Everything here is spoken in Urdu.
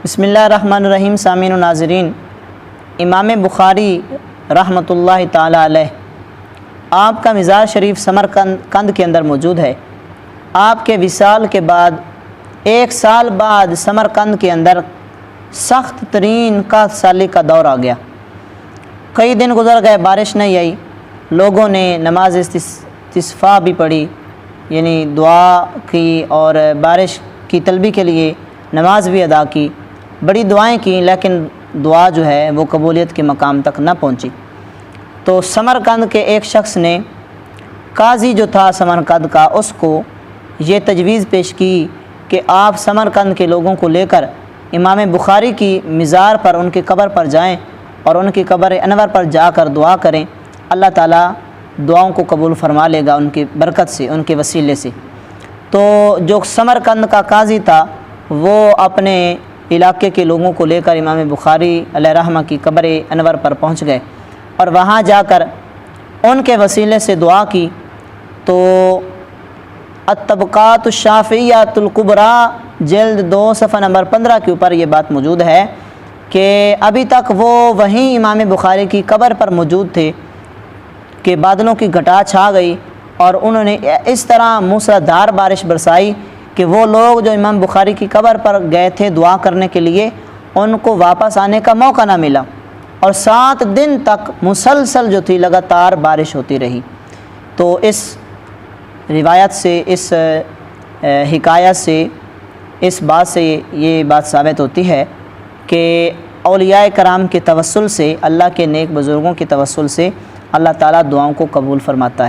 بسم اللہ الرحمن الرحیم۔ سامعین و ناظرین، امام بخاری رحمۃ اللہ تعالی علیہ آپ کا مزار شریف سمرقند کے اندر موجود ہے۔ آپ کے وصال کے بعد 1 سال بعد سمرقند کے اندر سخت ترین قحط سالی کا دور آ گیا۔ کئی دن گزر گئے، بارش نہیں آئی۔ لوگوں نے نماز استسقاء بھی پڑھی، یعنی دعا کی اور بارش کی طلبی کے لیے نماز بھی ادا کی، بڑی دعائیں کی، لیکن دعا جو ہے وہ قبولیت کے مقام تک نہ پہنچی۔ تو سمرقند کے ایک شخص نے، قاضی جو تھا سمرقند کا، اس کو یہ تجویز پیش کی کہ آپ سمرقند کے لوگوں کو لے کر امام بخاری کی مزار پر، ان کی قبر پر جائیں اور ان کی قبر انور پر جا کر دعا کریں۔ اللہ تعالیٰ دعاؤں کو قبول فرما لے گا ان کی برکت سے، ان کے وسیلے سے۔ تو جو سمرقند کا قاضی تھا وہ اپنے علاقے کے لوگوں کو لے کر امام بخاری علیہ رحمہ کی قبر انور پر پہنچ گئے اور وہاں جا کر ان کے وسیلے سے دعا کی۔ تو الطبقات الشافعیۃ الکبریٰ جلد 2 صفحہ نمبر 15 کے اوپر یہ بات موجود ہے کہ ابھی تک وہ وہیں امام بخاری کی قبر پر موجود تھے کہ بادلوں کی گھٹا چھا گئی اور انہوں نے اس طرح موسلادھار بارش برسائی کہ وہ لوگ جو امام بخاری کی قبر پر گئے تھے دعا کرنے کے لیے، ان کو واپس آنے کا موقع نہ ملا، اور 7 دن تک مسلسل جو تھی لگاتار بارش ہوتی رہی۔ تو اس روایت سے، اس حکایت سے، اس بات سے یہ بات ثابت ہوتی ہے کہ اولیاء کرام کے توسل سے، اللہ کے نیک بزرگوں کے توسل سے اللہ تعالیٰ دعاؤں کو قبول فرماتا ہے۔